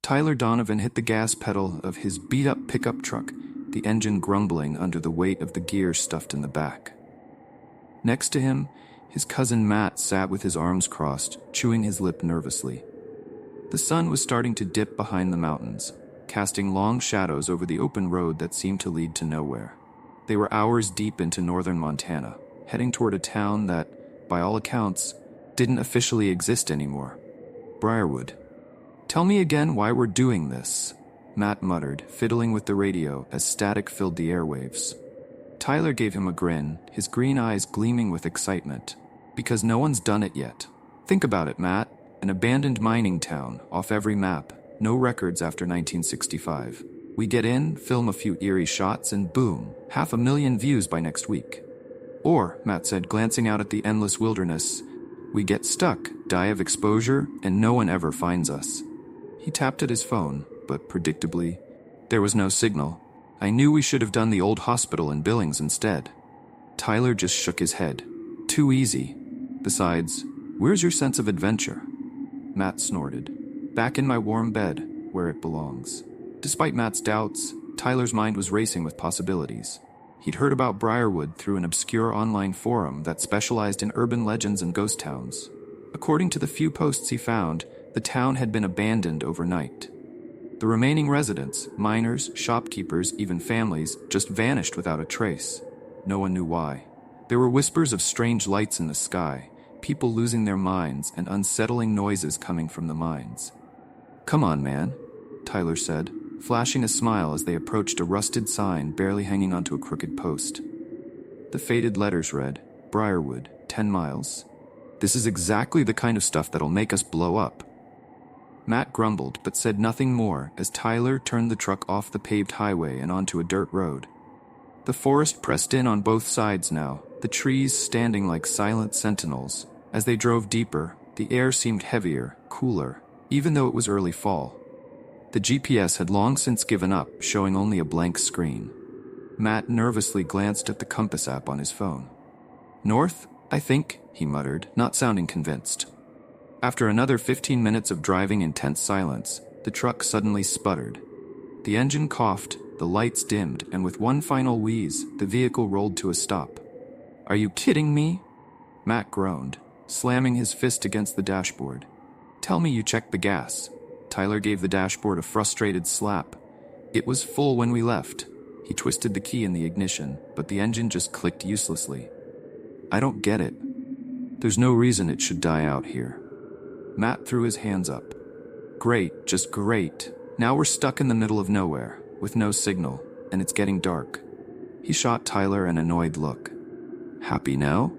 Tyler Donovan hit the gas pedal of his beat-up pickup truck, the engine grumbling under the weight of the gear stuffed in the back. Next to him, his cousin Matt sat with his arms crossed, chewing his lip nervously. The sun was starting to dip behind the mountains, casting long shadows over the open road that seemed to lead to nowhere. They were hours deep into northern Montana, heading toward a town that, by all accounts, didn't officially exist anymore. Briarwood. "Tell me again why we're doing this," Matt muttered, fiddling with the radio as static filled the airwaves. Tyler gave him a grin, his green eyes gleaming with excitement. "Because no one's done it yet. Think about it, Matt. An abandoned mining town, off every map, no records after 1965. We get in, film a few eerie shots, and boom, 500,000 views by next week. Or," Matt said, glancing out at the endless wilderness, "we get stuck, die of exposure, and no one ever finds us." He tapped at his phone, but predictably, there was no signal. "I knew we should have done the old hospital in Billings instead." Tyler just shook his head. "Too easy. Besides, where's your sense of adventure?" Matt snorted. "Back in my warm bed, where it belongs." Despite Matt's doubts, Tyler's mind was racing with possibilities. He'd heard about Briarwood through an obscure online forum that specialized in urban legends and ghost towns. According to the few posts he found, the town had been abandoned overnight. The remaining residents, miners, shopkeepers, even families, just vanished without a trace. No one knew why. There were whispers of strange lights in the sky, people losing their minds, and unsettling noises coming from the mines. "Come on, man," Tyler said, flashing a smile as they approached a rusted sign barely hanging onto a crooked post. The faded letters read, "Briarwood, 10 miles. This is exactly the kind of stuff that'll make us blow up." Matt grumbled but said nothing more as Tyler turned the truck off the paved highway and onto a dirt road. The forest pressed in on both sides now, the trees standing like silent sentinels. As they drove deeper, the air seemed heavier, cooler, even though it was early fall. The GPS had long since given up, showing only a blank screen. Matt nervously glanced at the compass app on his phone. "North, I think," he muttered, not sounding convinced. After another 15 minutes of driving in tense silence, the truck suddenly sputtered. The engine coughed, the lights dimmed, and with one final wheeze, the vehicle rolled to a stop. "Are you kidding me?" Matt groaned, slamming his fist against the dashboard. "Tell me you checked the gas." Tyler gave the dashboard a frustrated slap. "It was full when we left." He twisted the key in the ignition, but the engine just clicked uselessly. "I don't get it. There's no reason it should die out here." Matt threw his hands up. "Great, just great. Now we're stuck in the middle of nowhere, with no signal, and it's getting dark." He shot Tyler an annoyed look. "Happy now?"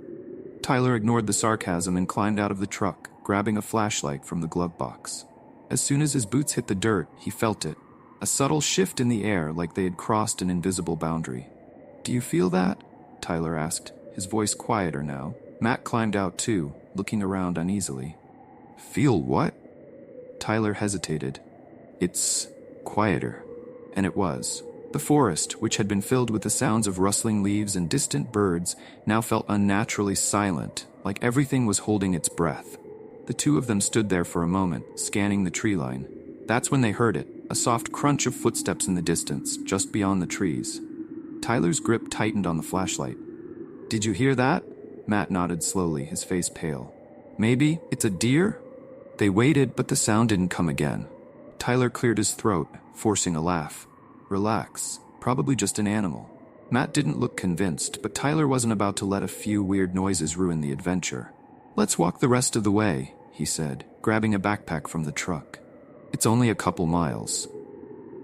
Tyler ignored the sarcasm and climbed out of the truck, grabbing a flashlight from the glove box. As soon as his boots hit the dirt, he felt it. A subtle shift in the air like they had crossed an invisible boundary. "Do you feel that?" Tyler asked, his voice quieter now. Matt climbed out too, looking around uneasily. "Feel what?" Tyler hesitated. "It's quieter." And it was. The forest, which had been filled with the sounds of rustling leaves and distant birds, now felt unnaturally silent, like everything was holding its breath. The two of them stood there for a moment, scanning the tree line. That's when they heard it, a soft crunch of footsteps in the distance, just beyond the trees. Tyler's grip tightened on the flashlight. "Did you hear that?" Matt nodded slowly, his face pale. "Maybe it's a deer?" They waited, but the sound didn't come again. Tyler cleared his throat, forcing a laugh. "Relax. Probably just an animal." Matt didn't look convinced, but Tyler wasn't about to let a few weird noises ruin the adventure. "Let's walk the rest of the way," he said, grabbing a backpack from the truck. "It's only a couple miles."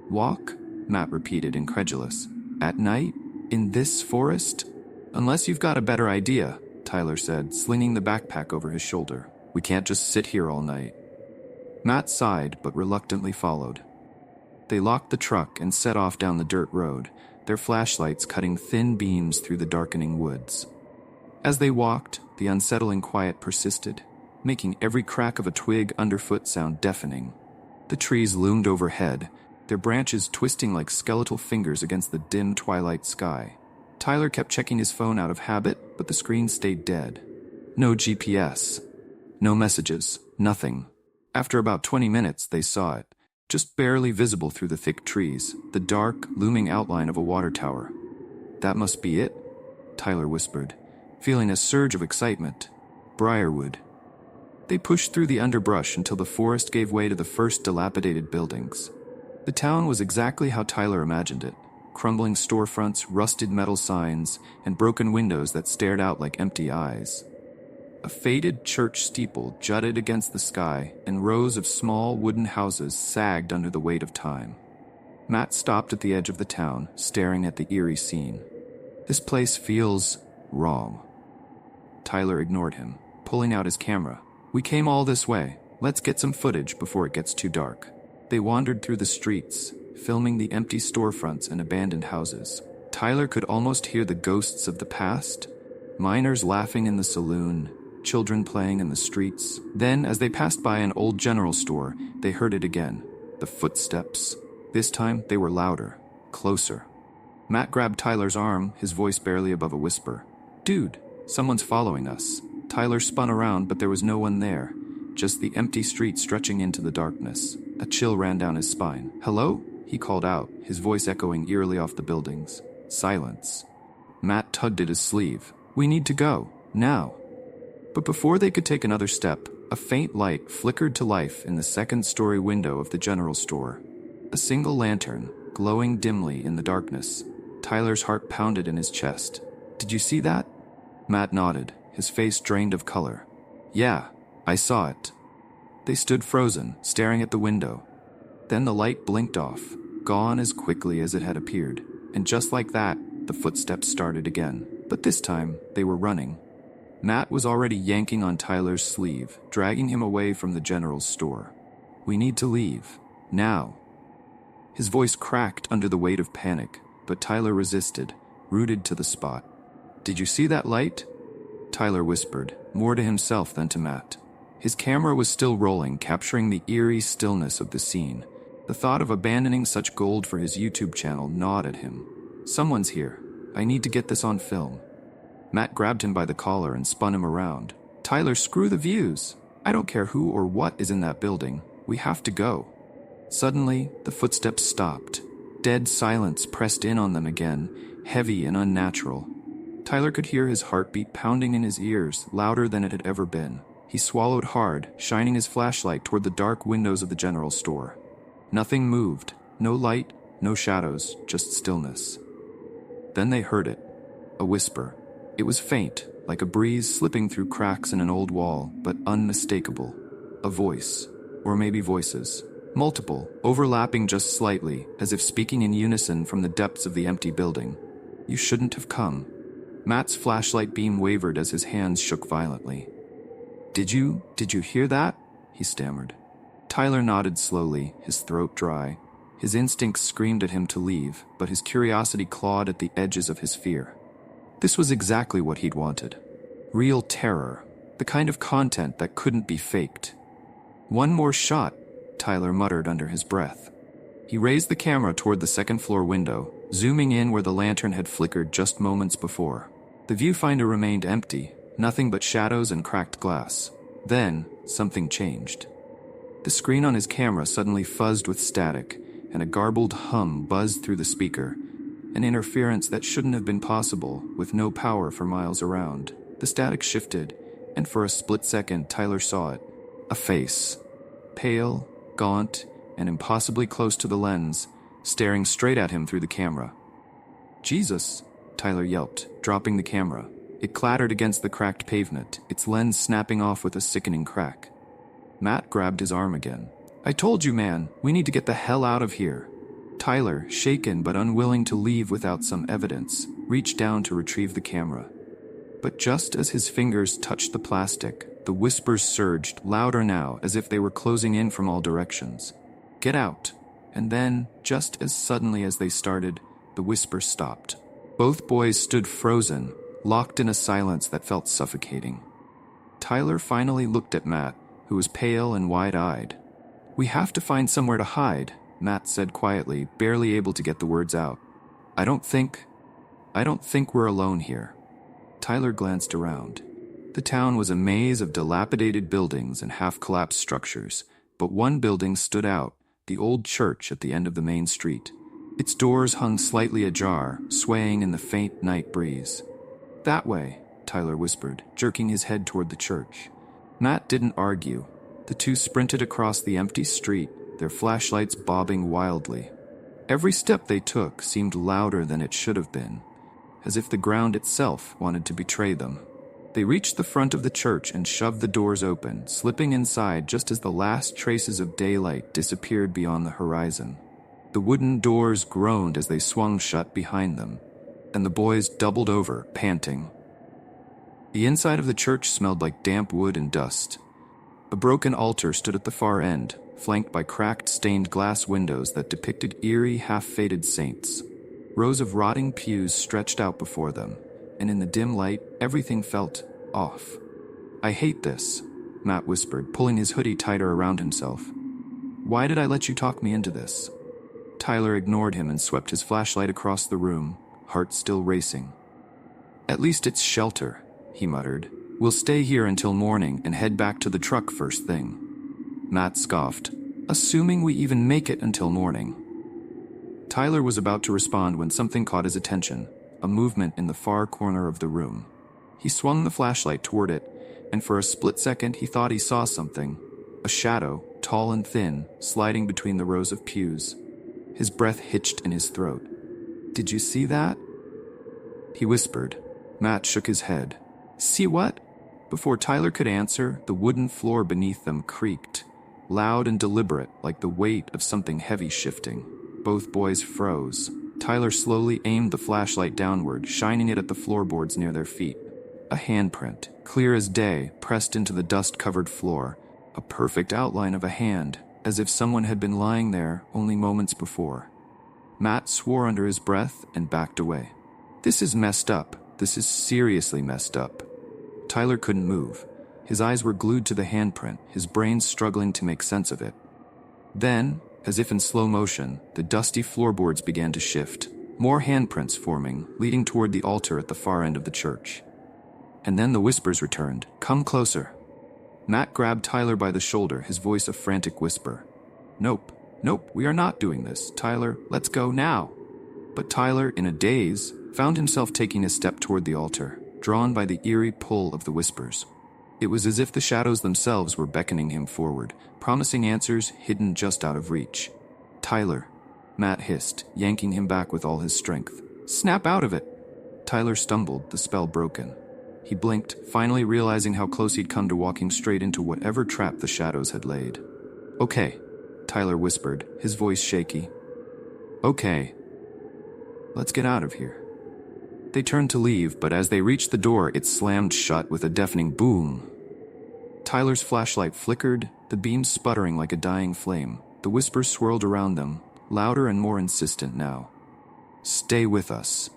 "Walk?" Matt repeated, incredulous. "At night? In this forest?" "Unless you've got a better idea," Tyler said, slinging the backpack over his shoulder. "We can't just sit here all night." Matt sighed, but reluctantly followed. They locked the truck and set off down the dirt road, their flashlights cutting thin beams through the darkening woods. As they walked, the unsettling quiet persisted, making every crack of a twig underfoot sound deafening. The trees loomed overhead, their branches twisting like skeletal fingers against the dim twilight sky. Tyler kept checking his phone out of habit, but the screen stayed dead. No GPS. No messages. Nothing. After about 20 minutes, they saw it. just barely visible through the thick trees, the dark, looming outline of a water tower. "That must be it," Tyler whispered, feeling a surge of excitement. Briarwood. They pushed through the underbrush until the forest gave way to the first dilapidated buildings. The town was exactly how Tyler imagined it: crumbling storefronts, rusted metal signs, and broken windows that stared out like empty eyes. A faded church steeple jutted against the sky, and rows of small wooden houses sagged under the weight of time. Matt stopped at the edge of the town, staring at the eerie scene. "This place feels wrong." Tyler ignored him, pulling out his camera. "We came all this way. Let's get some footage before it gets too dark." They wandered through the streets, filming the empty storefronts and abandoned houses. Tyler could almost hear the ghosts of the past: miners laughing in the saloon, children playing in the streets. Then, as they passed by an old general store, they heard it again: the footsteps. This time, they were louder, closer. Matt grabbed Tyler's arm, his voice barely above a whisper. "Dude, someone's following us." Tyler spun around, but there was no one there, just the empty street stretching into the darkness. A chill ran down his spine. "Hello?" he called out, his voice echoing eerily off the buildings. Silence. Matt tugged at his sleeve. "We need to go, now." But before they could take another step, a faint light flickered to life in the second-story window of the general store. A single lantern, glowing dimly in the darkness. Tyler's heart pounded in his chest. "Did you see that?" Matt nodded, his face drained of color. "Yeah, I saw it." They stood frozen, staring at the window. Then the light blinked off, gone as quickly as it had appeared. And just like that, the footsteps started again. But this time, they were running. Matt was already yanking on Tyler's sleeve, dragging him away from the general's store. "We need to leave. Now." His voice cracked under the weight of panic, but Tyler resisted, rooted to the spot. "Did you see that light?" Tyler whispered, more to himself than to Matt. His camera was still rolling, capturing the eerie stillness of the scene. The thought of abandoning such gold for his YouTube channel gnawed at him. "Someone's here. I need to get this on film." Matt grabbed him by the collar and spun him around. "Tyler, screw the views. I don't care who or what is in that building. We have to go." Suddenly, the footsteps stopped. Dead silence pressed in on them again, heavy and unnatural. Tyler could hear his heartbeat pounding in his ears, louder than it had ever been. He swallowed hard, shining his flashlight toward the dark windows of the general store. Nothing moved. No light, no shadows, just stillness. Then they heard it. A whisper. It was faint, like a breeze slipping through cracks in an old wall, but unmistakable. A voice. Or maybe voices. Multiple, overlapping just slightly, as if speaking in unison from the depths of the empty building. "You shouldn't have come." Matt's flashlight beam wavered as his hands shook violently. Did you hear that?" he stammered. Tyler nodded slowly, his throat dry. His instincts screamed at him to leave, but his curiosity clawed at the edges of his fear. This was exactly what he'd wanted. Real terror, the kind of content that couldn't be faked. "One more shot," Tyler muttered under his breath. He raised the camera toward the second-floor window, zooming in where the lantern had flickered just moments before. The viewfinder remained empty, nothing but shadows and cracked glass. Then, something changed. The screen on his camera suddenly fuzzed with static, and a garbled hum buzzed through the speaker, an interference that shouldn't have been possible, with no power for miles around. The static shifted, and for a split second, Tyler saw it. A face. Pale, gaunt, and impossibly close to the lens, staring straight at him through the camera. "Jesus," Tyler yelped, dropping the camera. It clattered against the cracked pavement, its lens snapping off with a sickening crack. Matt grabbed his arm again. "I told you, man, we need to get the hell out of here." Tyler, shaken but unwilling to leave without some evidence, reached down to retrieve the camera. But just as his fingers touched the plastic, the whispers surged, louder now, as if they were closing in from all directions. "Get out." And then, just as suddenly as they started, the whisper stopped. Both boys stood frozen, locked in a silence that felt suffocating. Tyler finally looked at Matt, who was pale and wide-eyed. "We have to find somewhere to hide," Matt said quietly, barely able to get the words out. I don't think we're alone here." Tyler glanced around. The town was a maze of dilapidated buildings and half-collapsed structures, but one building stood out, the old church at the end of the main street. Its doors hung slightly ajar, swaying in the faint night breeze. "That way," Tyler whispered, jerking his head toward the church. Matt didn't argue. The two sprinted across the empty street, their flashlights bobbing wildly. Every step they took seemed louder than it should have been, as if the ground itself wanted to betray them. They reached the front of the church and shoved the doors open, slipping inside just as the last traces of daylight disappeared beyond the horizon. The wooden doors groaned as they swung shut behind them, and the boys doubled over, panting. The inside of the church smelled like damp wood and dust. A broken altar stood at the far end, flanked by cracked stained glass windows that depicted eerie, half-faded saints. Rows of rotting pews stretched out before them, and in the dim light, everything felt off. "I hate this," Matt whispered, pulling his hoodie tighter around himself. "Why did I let you talk me into this?" Tyler ignored him and swept his flashlight across the room, heart still racing. "At least it's shelter," he muttered. "We'll stay here until morning and head back to the truck first thing." Matt scoffed. "Assuming we even make it until morning." Tyler was about to respond when something caught his attention, a movement in the far corner of the room. He swung the flashlight toward it, and for a split second he thought he saw something. A shadow, tall and thin, sliding between the rows of pews. His breath hitched in his throat. "Did you see that?" he whispered. Matt shook his head. "See what?" Before Tyler could answer, the wooden floor beneath them creaked, loud and deliberate, like the weight of something heavy shifting. Both boys froze. Tyler slowly aimed the flashlight downward, shining it at the floorboards near their feet. A handprint, clear as day, pressed into the dust-covered floor. A perfect outline of a hand, as if someone had been lying there only moments before. Matt swore under his breath and backed away. "This is messed up. This is seriously messed up." Tyler couldn't move. His eyes were glued to the handprint, his brain struggling to make sense of it. Then, as if in slow motion, the dusty floorboards began to shift, more handprints forming, leading toward the altar at the far end of the church. And then the whispers returned. "Come closer." Matt grabbed Tyler by the shoulder, his voice a frantic whisper. Nope, we are not doing this. Tyler, let's go now." But Tyler, in a daze, found himself taking a step toward the altar, drawn by the eerie pull of the whispers. It was as if the shadows themselves were beckoning him forward, promising answers hidden just out of reach. "Tyler," Matt hissed, yanking him back with all his strength. "Snap out of it." Tyler stumbled, the spell broken. He blinked, finally realizing how close he'd come to walking straight into whatever trap the shadows had laid. "Okay," Tyler whispered, his voice shaky. "Okay. Let's get out of here." They turned to leave, but as they reached the door, it slammed shut with a deafening boom. Tyler's flashlight flickered, the beam sputtering like a dying flame. The whispers swirled around them, louder and more insistent now. "Stay with us."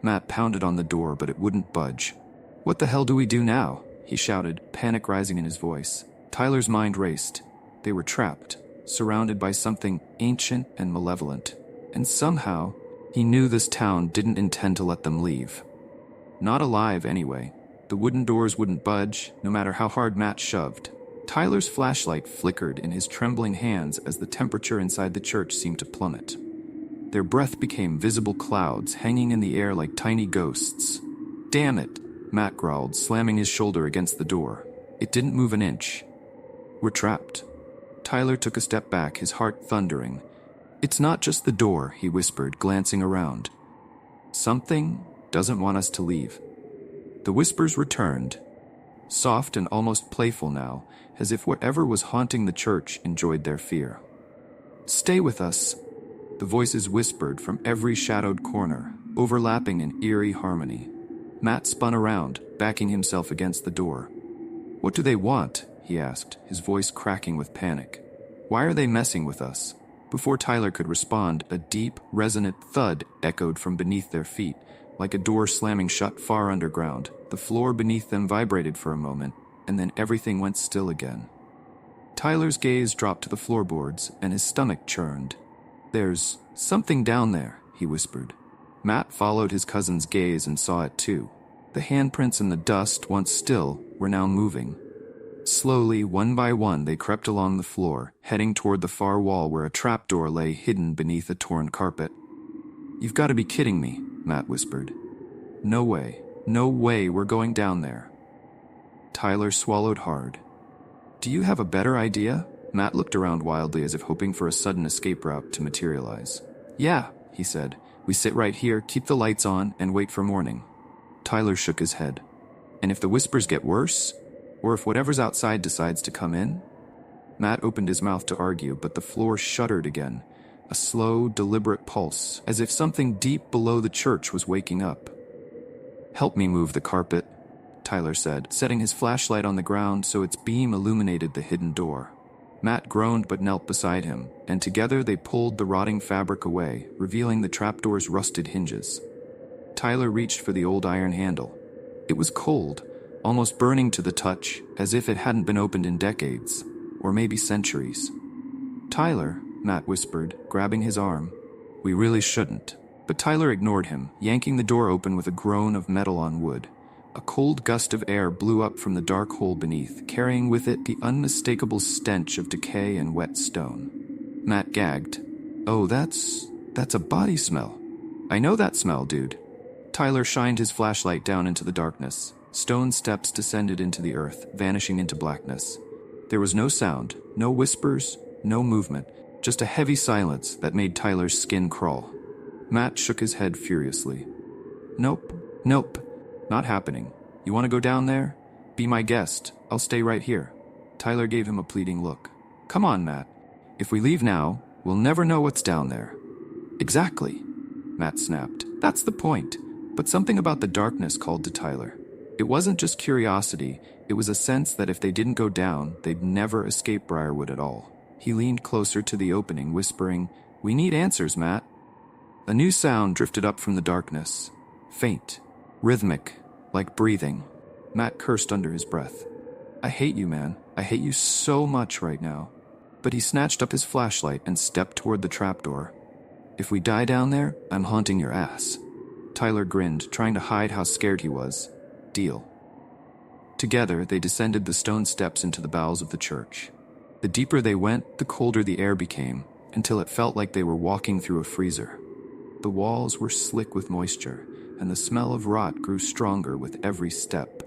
Matt pounded on the door, but it wouldn't budge. "What the hell do we do now?" he shouted, panic rising in his voice. Tyler's mind raced. They were trapped, surrounded by something ancient and malevolent. And somehow, he knew this town didn't intend to let them leave. Not alive, anyway. The wooden doors wouldn't budge, no matter how hard Matt shoved. Tyler's flashlight flickered in his trembling hands as the temperature inside the church seemed to plummet. Their breath became visible clouds, hanging in the air like tiny ghosts. "Damn it," Matt growled, slamming his shoulder against the door. It didn't move an inch. "We're trapped." Tyler took a step back, his heart thundering. "It's not just the door," he whispered, glancing around. "Something doesn't want us to leave." The whispers returned, soft and almost playful now, as if whatever was haunting the church enjoyed their fear. "Stay with us," the voices whispered from every shadowed corner, overlapping in eerie harmony. Matt spun around, backing himself against the door. "What do they want?" he asked, his voice cracking with panic. "Why are they messing with us?" Before Tyler could respond, a deep, resonant thud echoed from beneath their feet, like a door slamming shut far underground. The floor beneath them vibrated for a moment, and then everything went still again. Tyler's gaze dropped to the floorboards, and his stomach churned. "There's something down there," he whispered. Matt followed his cousin's gaze and saw it too. The handprints in the dust, once still, were now moving. Slowly, one by one, they crept along the floor, heading toward the far wall where a trapdoor lay hidden beneath a torn carpet. "You've got to be kidding me," Matt whispered. "No way. No way we're going down there." Tyler swallowed hard. "Do you have a better idea?" Matt looked around wildly as if hoping for a sudden escape route to materialize. "Yeah," he said. "We sit right here, keep the lights on, and wait for morning." Tyler shook his head. "And if the whispers get worse? Or if whatever's outside decides to come in?" Matt opened his mouth to argue, but the floor shuddered again, a slow, deliberate pulse, as if something deep below the church was waking up. "Help me move the carpet," Tyler said, setting his flashlight on the ground so its beam illuminated the hidden door. Matt groaned but knelt beside him, and together they pulled the rotting fabric away, revealing the trapdoor's rusted hinges. Tyler reached for the old iron handle. It was cold, almost burning to the touch, as if it hadn't been opened in decades, or maybe centuries. "Tyler," Matt whispered, grabbing his arm. "We really shouldn't." But Tyler ignored him, yanking the door open with a groan of metal on wood. A cold gust of air blew up from the dark hole beneath, carrying with it the unmistakable stench of decay and wet stone. Matt gagged. "Oh, that's a body smell." "I know that smell, dude." Tyler shined his flashlight down into the darkness. Stone steps descended into the earth, vanishing into blackness. There was no sound, no whispers, no movement, just a heavy silence that made Tyler's skin crawl. Matt shook his head furiously. Nope, not happening. You want to go down there? Be my guest. I'll stay right here." Tyler gave him a pleading look. "Come on, Matt. If we leave now, we'll never know what's down there." "Exactly," Matt snapped. "That's the point." But something about the darkness called to Tyler. It wasn't just curiosity, it was a sense that if they didn't go down, they'd never escape Briarwood at all. He leaned closer to the opening, whispering, "We need answers, Matt." A new sound drifted up from the darkness. Faint, rhythmic, like breathing. Matt cursed under his breath. "I hate you, man. I hate you so much right now." But he snatched up his flashlight and stepped toward the trapdoor. "If we die down there, I'm haunting your ass." Tyler grinned, trying to hide how scared he was. "Deal." Together, they descended the stone steps into the bowels of the church. The deeper they went, the colder the air became, until it felt like they were walking through a freezer. The walls were slick with moisture, and the smell of rot grew stronger with every step.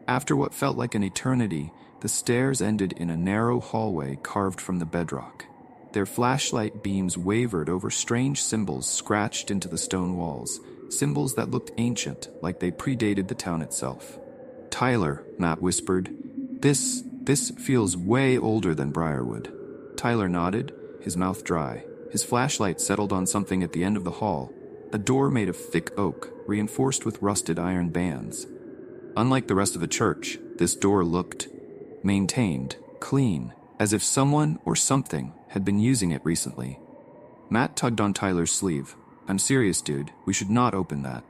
After what felt like an eternity, the stairs ended in a narrow hallway carved from the bedrock. Their flashlight beams wavered over strange symbols scratched into the stone walls, symbols that looked ancient, like they predated the town itself. "Tyler," Matt whispered, This feels way older than Briarwood." Tyler nodded, his mouth dry. His flashlight settled on something at the end of the hall, a door made of thick oak, reinforced with rusted iron bands. Unlike the rest of the church, this door looked maintained, clean, as if someone or something had been using it recently. Matt tugged on Tyler's sleeve. "I'm serious, dude. We should not open that."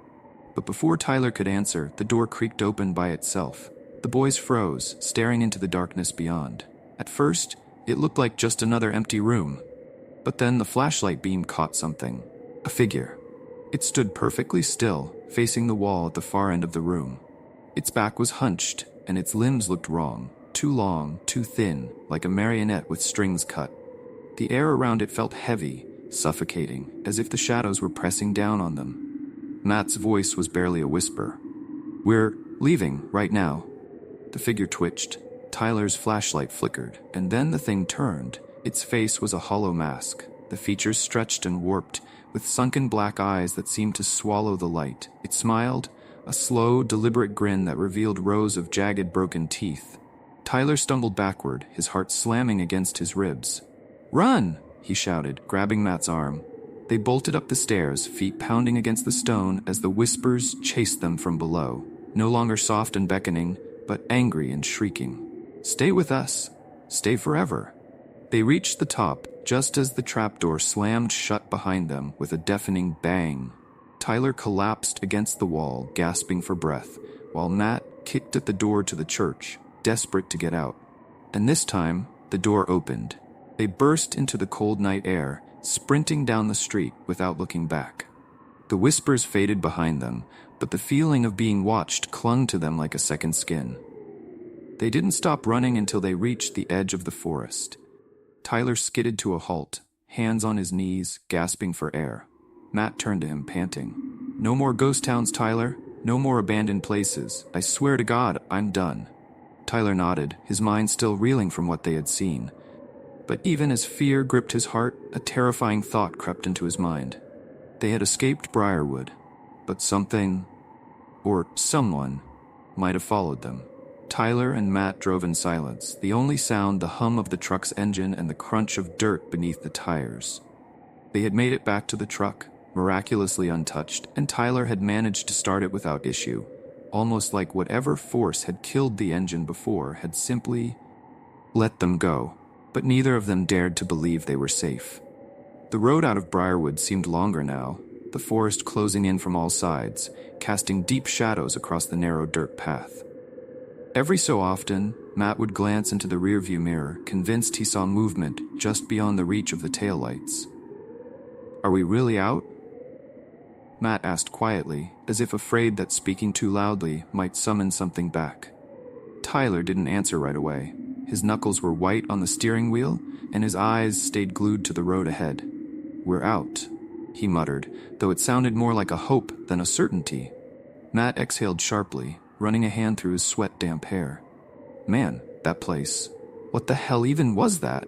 But before Tyler could answer, the door creaked open by itself. The boys froze, staring into the darkness beyond. At first, it looked like just another empty room. But then the flashlight beam caught something. A figure. It stood perfectly still, facing the wall at the far end of the room. Its back was hunched, and its limbs looked wrong. Too long, too thin, like a marionette with strings cut. The air around it felt heavy, suffocating, as if the shadows were pressing down on them. Matt's voice was barely a whisper. "We're leaving right now." The figure twitched. Tyler's flashlight flickered, and then the thing turned. Its face was a hollow mask, the features stretched and warped, with sunken black eyes that seemed to swallow the light. It smiled, a slow, deliberate grin that revealed rows of jagged, broken teeth. Tyler stumbled backward, his heart slamming against his ribs. "Run!" he shouted, grabbing Matt's arm. They bolted up the stairs, feet pounding against the stone as the whispers chased them from below, no longer soft and beckoning, but angry and shrieking. "Stay with us. Stay forever." They reached the top, just as the trapdoor slammed shut behind them with a deafening bang. Tyler collapsed against the wall, gasping for breath, while Matt kicked at the door to the church, desperate to get out. And this time, the door opened. They burst into the cold night air, sprinting down the street without looking back. The whispers faded behind them, but the feeling of being watched clung to them like a second skin. They didn't stop running until they reached the edge of the forest. Tyler skidded to a halt, hands on his knees, gasping for air. Matt turned to him, panting. "No more ghost towns, Tyler. No more abandoned places. I swear to God, I'm done." Tyler nodded, his mind still reeling from what they had seen. But even as fear gripped his heart, a terrifying thought crept into his mind. They had escaped Briarwood, but something, or someone, might have followed them. Tyler and Matt drove in silence, the only sound the hum of the truck's engine and the crunch of dirt beneath the tires. They had made it back to the truck, miraculously untouched, and Tyler had managed to start it without issue, almost like whatever force had killed the engine before had simply let them go. But neither of them dared to believe they were safe. The road out of Briarwood seemed longer now, the forest closing in from all sides, casting deep shadows across the narrow dirt path. Every so often, Matt would glance into the rearview mirror, convinced he saw movement just beyond the reach of the taillights. "Are we really out?" Matt asked quietly, as if afraid that speaking too loudly might summon something back. Tyler didn't answer right away. His knuckles were white on the steering wheel, and his eyes stayed glued to the road ahead. "We're out," he muttered, though it sounded more like a hope than a certainty. Matt exhaled sharply, running a hand through his sweat-damp hair. "Man, that place. What the hell even was that?"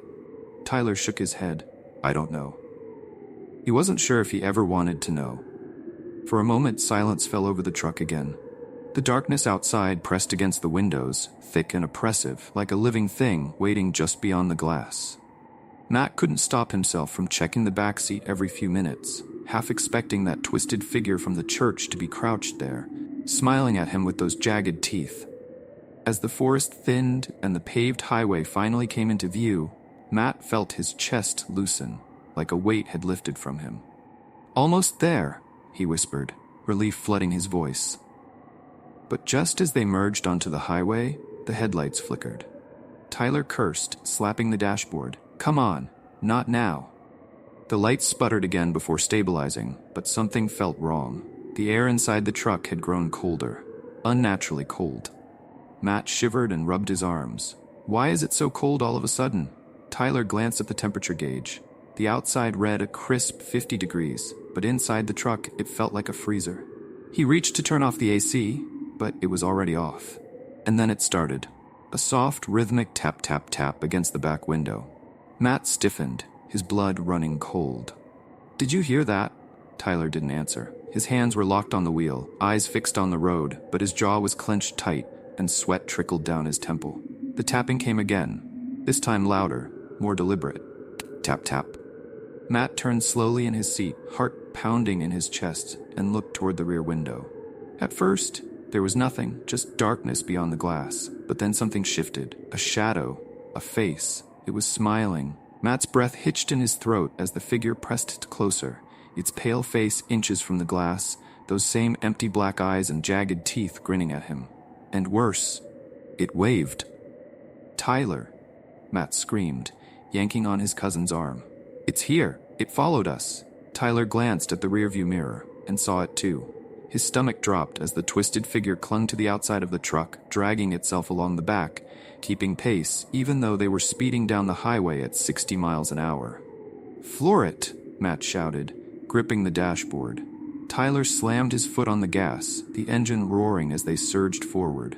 Tyler shook his head. "I don't know." He wasn't sure if he ever wanted to know. For a moment, silence fell over the truck again. The darkness outside pressed against the windows, thick and oppressive, like a living thing waiting just beyond the glass. Matt couldn't stop himself from checking the back seat every few minutes, half expecting that twisted figure from the church to be crouched there, smiling at him with those jagged teeth. As the forest thinned and the paved highway finally came into view, Matt felt his chest loosen, like a weight had lifted from him. "Almost there," he whispered, relief flooding his voice. But just as they merged onto the highway, the headlights flickered. Tyler cursed, slapping the dashboard. "Come on, not now." The lights sputtered again before stabilizing, but something felt wrong. The air inside the truck had grown colder, unnaturally cold. Matt shivered and rubbed his arms. "Why is it so cold all of a sudden?" Tyler glanced at the temperature gauge. The outside read a crisp 50 degrees, but inside the truck it felt like a freezer. He reached to turn off the AC, but it was already off. And then it started. A soft, rhythmic tap-tap-tap against the back window. Matt stiffened, his blood running cold. "Did you hear that?" Tyler didn't answer. His hands were locked on the wheel, eyes fixed on the road, but his jaw was clenched tight, and sweat trickled down his temple. The tapping came again, this time louder, more deliberate. Tap-tap. Matt turned slowly in his seat, heart pounding in his chest, and looked toward the rear window. At first, there was nothing, just darkness beyond the glass. But then something shifted. A shadow. A face. It was smiling. Matt's breath hitched in his throat as the figure pressed closer, its pale face inches from the glass, those same empty black eyes and jagged teeth grinning at him. And worse, it waved. "Tyler!" Matt screamed, yanking on his cousin's arm. "It's here! It followed us!" Tyler glanced at the rearview mirror and saw it too. His stomach dropped as the twisted figure clung to the outside of the truck, dragging itself along the back, keeping pace even though they were speeding down the highway at 60 miles an hour. "Floor it!" Matt shouted, gripping the dashboard. Tyler slammed his foot on the gas, the engine roaring as they surged forward.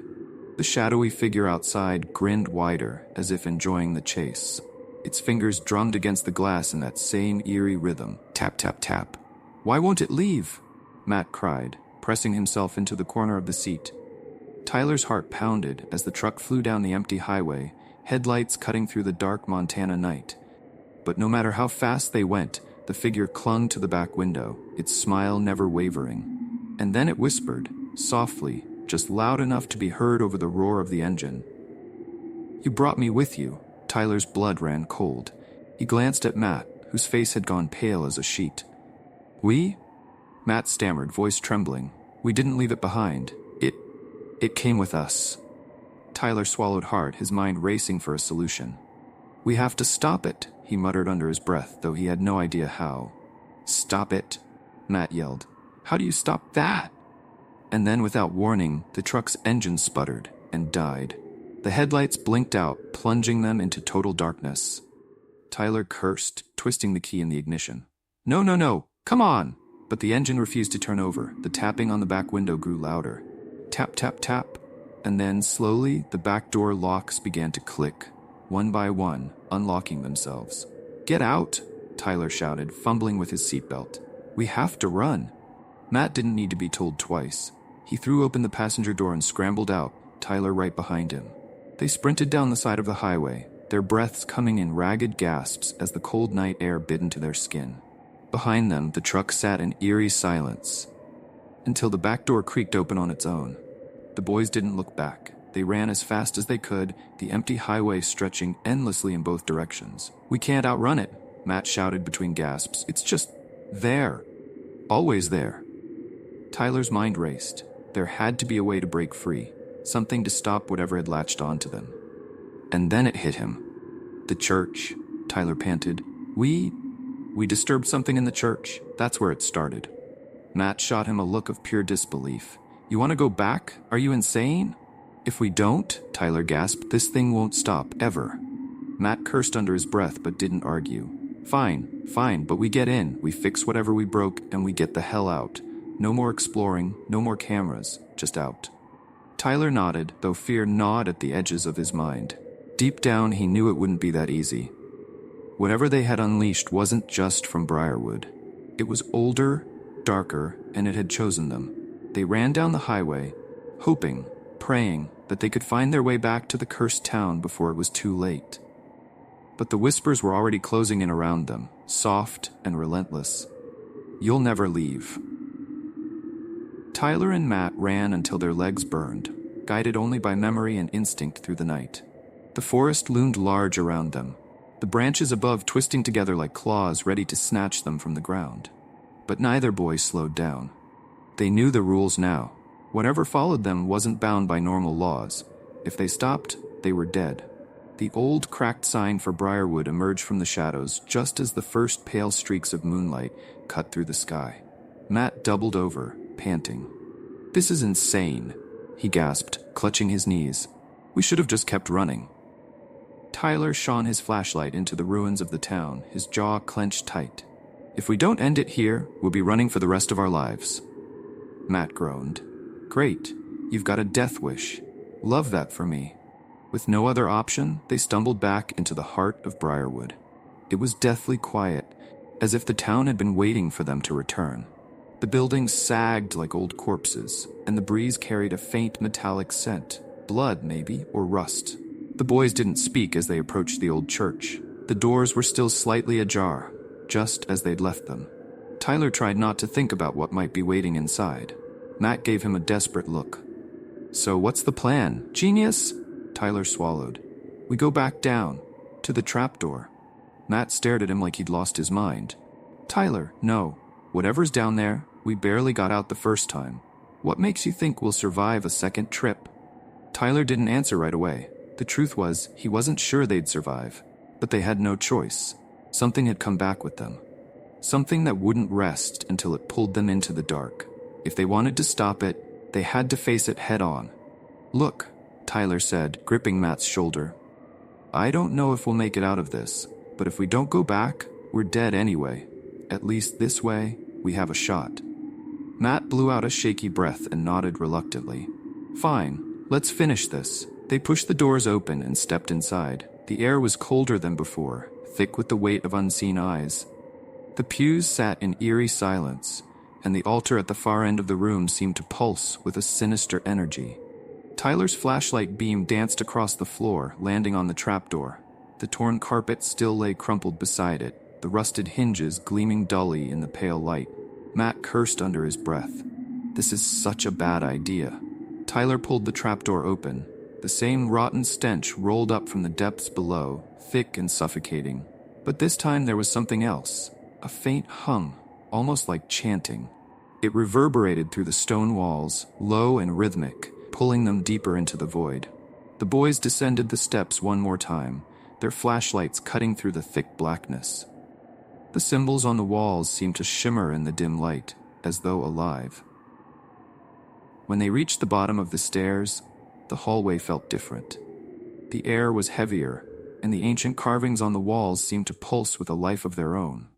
The shadowy figure outside grinned wider, as if enjoying the chase. Its fingers drummed against the glass in that same eerie rhythm. Tap, tap, tap. "Why won't it leave?" Matt cried, pressing himself into the corner of the seat. Tyler's heart pounded as the truck flew down the empty highway, headlights cutting through the dark Montana night. But no matter how fast they went, the figure clung to the back window, its smile never wavering. And then it whispered, softly, just loud enough to be heard over the roar of the engine. "You brought me with you." Tyler's blood ran cold. He glanced at Matt, whose face had gone pale as a sheet. "We?" Matt stammered, voice trembling. "We didn't leave it behind. It came with us." Tyler swallowed hard, his mind racing for a solution. "We have to stop it," he muttered under his breath, though he had no idea how. "Stop it," Matt yelled. "How do you stop that?" And then, without warning, the truck's engine sputtered and died. The headlights blinked out, plunging them into total darkness. Tyler cursed, twisting the key in the ignition. No, no, no, come on! But the engine refused to turn over. The tapping on the back window grew louder. Tap, tap, tap. And then, slowly, the back door locks began to click, one by one, unlocking themselves. Get out! Tyler shouted, fumbling with his seatbelt. We have to run. Matt didn't need to be told twice. He threw open the passenger door and scrambled out, Tyler right behind him. They sprinted down the side of the highway, their breaths coming in ragged gasps as the cold night air bit into their skin. Behind them, the truck sat in eerie silence, until the back door creaked open on its own. The boys didn't look back. They ran as fast as they could, the empty highway stretching endlessly in both directions. We can't outrun it, Matt shouted between gasps. It's just there. Always there. Tyler's mind raced. There had to be a way to break free, something to stop whatever had latched onto them. And then it hit him. The church, Tyler panted. We disturbed something in the church. That's where it started. Matt shot him a look of pure disbelief. You want to go back? Are you insane? If we don't, Tyler gasped, this thing won't stop, ever. Matt cursed under his breath but didn't argue. Fine, but we get in, we fix whatever we broke, and we get the hell out. No more exploring, no more cameras, just out. Tyler nodded, though fear gnawed at the edges of his mind. Deep down, he knew it wouldn't be that easy. Whatever they had unleashed wasn't just from Briarwood. It was older, darker, and it had chosen them. They ran down the highway, hoping, praying, that they could find their way back to the cursed town before it was too late. But the whispers were already closing in around them, soft and relentless. You'll never leave. Tyler and Matt ran until their legs burned, guided only by memory and instinct through the night. The forest loomed large around them, the branches above twisting together like claws ready to snatch them from the ground. But neither boy slowed down. They knew the rules now. Whatever followed them wasn't bound by normal laws. If they stopped, they were dead. The old cracked sign for Briarwood emerged from the shadows just as the first pale streaks of moonlight cut through the sky. Matt doubled over, panting. This is insane, he gasped, clutching his knees. We should have just kept running. Tyler shone his flashlight into the ruins of the town, his jaw clenched tight. If we don't end it here, we'll be running for the rest of our lives. Matt groaned. Great, you've got a death wish. Love that for me. With no other option, they stumbled back into the heart of Briarwood. It was deathly quiet, as if the town had been waiting for them to return. The buildings sagged like old corpses, and the breeze carried a faint metallic scent, blood maybe, or rust. The boys didn't speak as they approached the old church. The doors were still slightly ajar, just as they'd left them. Tyler tried not to think about what might be waiting inside. Matt gave him a desperate look. So what's the plan? Genius? Tyler swallowed. We go back down, to the trapdoor. Matt stared at him like he'd lost his mind. Tyler, no. Whatever's down there, we barely got out the first time. What makes you think we'll survive a second trip? Tyler didn't answer right away. The truth was, he wasn't sure they'd survive. But they had no choice. Something had come back with them. Something that wouldn't rest until it pulled them into the dark. If they wanted to stop it, they had to face it head on. Look, Tyler said, gripping Matt's shoulder. I don't know if we'll make it out of this, but if we don't go back, we're dead anyway. At least this way, we have a shot. Matt blew out a shaky breath and nodded reluctantly. Fine, let's finish this. They pushed the doors open and stepped inside. The air was colder than before, thick with the weight of unseen eyes. The pews sat in eerie silence, and the altar at the far end of the room seemed to pulse with a sinister energy. Tyler's flashlight beam danced across the floor, landing on the trapdoor. The torn carpet still lay crumpled beside it, the rusted hinges gleaming dully in the pale light. Matt cursed under his breath. This is such a bad idea. Tyler pulled the trapdoor open. The same rotten stench rolled up from the depths below, thick and suffocating. But this time there was something else. A faint hum, almost like chanting. It reverberated through the stone walls, low and rhythmic, pulling them deeper into the void. The boys descended the steps one more time, their flashlights cutting through the thick blackness. The symbols on the walls seemed to shimmer in the dim light, as though alive. When they reached the bottom of the stairs, the hallway felt different. The air was heavier, and the ancient carvings on the walls seemed to pulse with a life of their own.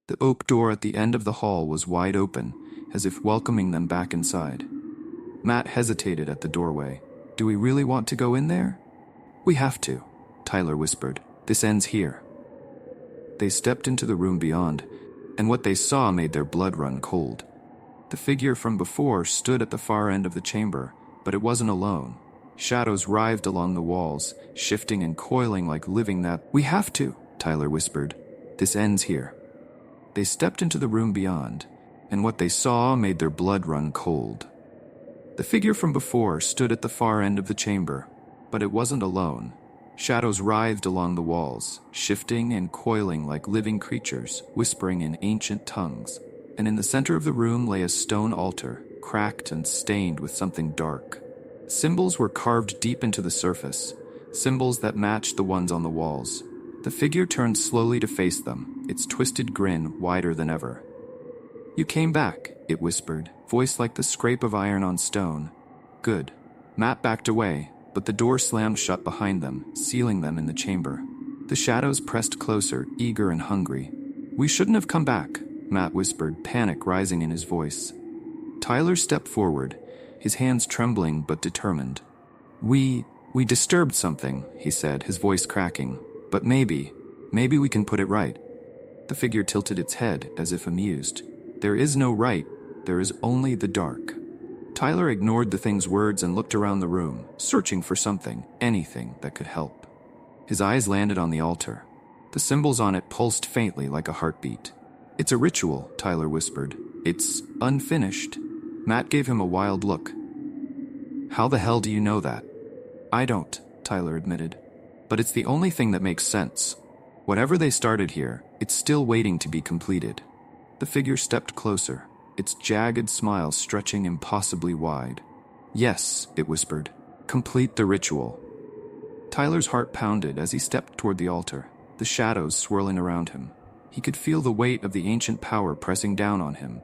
The oak door at the end of the hall was wide open, as if welcoming them back inside. Matt hesitated at the doorway. "Do we really want to go in there?" "We have to," Tyler whispered. "This ends here." They stepped into the room beyond, and what they saw made their blood run cold. The figure from before stood at the far end of the chamber, but it wasn't alone. Shadows writhed along the walls, shifting and coiling like living that. "We have to," Tyler whispered. "This ends here." They stepped into the room beyond, and what they saw made their blood run cold. The figure from before stood at the far end of the chamber, but it wasn't alone. Shadows writhed along the walls, shifting and coiling like living creatures, whispering in ancient tongues. And in the center of the room lay a stone altar, cracked and stained with something dark. Symbols were carved deep into the surface, symbols that matched the ones on the walls. The figure turned slowly to face them, its twisted grin wider than ever. "You came back," it whispered, voice like the scrape of iron on stone. "Good." Matt backed away, but the door slammed shut behind them, sealing them in the chamber. The shadows pressed closer, eager and hungry. "We shouldn't have come back," Matt whispered, panic rising in his voice. Tyler stepped forward, his hands trembling but determined. We disturbed something," he said, his voice cracking. "But maybe we can put it right." The figure tilted its head, as if amused. "There is no right, there is only the dark." Tyler ignored the thing's words and looked around the room, searching for something, anything that could help. His eyes landed on the altar. The symbols on it pulsed faintly like a heartbeat. "It's a ritual," Tyler whispered. "It's unfinished." Matt gave him a wild look. "How the hell do you know that?" "I don't," Tyler admitted. "But it's the only thing that makes sense. Whatever they started here, it's still waiting to be completed." The figure stepped closer, its jagged smile stretching impossibly wide. "Yes," it whispered. "Complete the ritual." Tyler's heart pounded as he stepped toward the altar, the shadows swirling around him. He could feel the weight of the ancient power pressing down on him,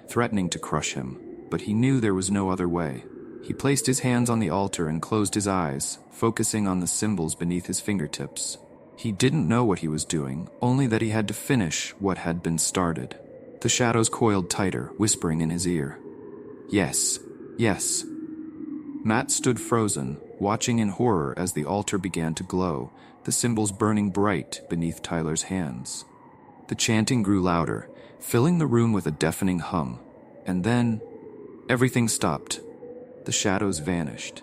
threatening to crush him, but he knew there was no other way. He placed his hands on the altar and closed his eyes, focusing on the symbols beneath his fingertips. He didn't know what he was doing, only that he had to finish what had been started. The shadows coiled tighter, whispering in his ear. "Yes, yes." Matt stood frozen, watching in horror as the altar began to glow, the symbols burning bright beneath Tyler's hands. The chanting grew louder, filling the room with a deafening hum. And then, everything stopped. The shadows vanished.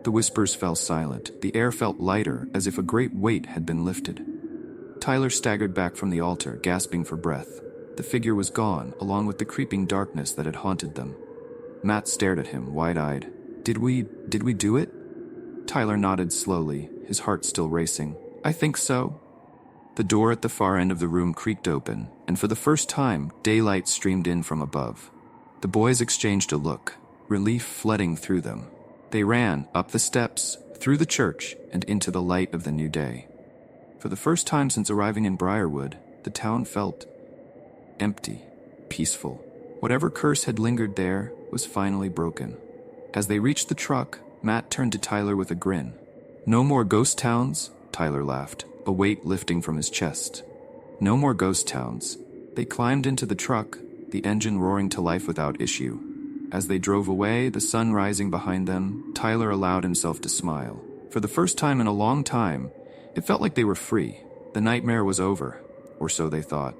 The whispers fell silent. The air felt lighter, as if a great weight had been lifted. Tyler staggered back from the altar, gasping for breath. The figure was gone, along with the creeping darkness that had haunted them. Matt stared at him, wide-eyed. Did we do it?" Tyler nodded slowly, his heart still racing. "I think so." The door at the far end of the room creaked open, and for the first time, daylight streamed in from above. The boys exchanged a look, relief flooding through them. They ran up the steps, through the church, and into the light of the new day. For the first time since arriving in Briarwood, the town felt empty, peaceful. Whatever curse had lingered there was finally broken. As they reached the truck, Matt turned to Tyler with a grin. "No more ghost towns?" Tyler laughed, a weight lifting from his chest. "No more ghost towns." They climbed into the truck, the engine roaring to life without issue. As they drove away, the sun rising behind them, Tyler allowed himself to smile. For the first time in a long time, it felt like they were free. The nightmare was over, or so they thought.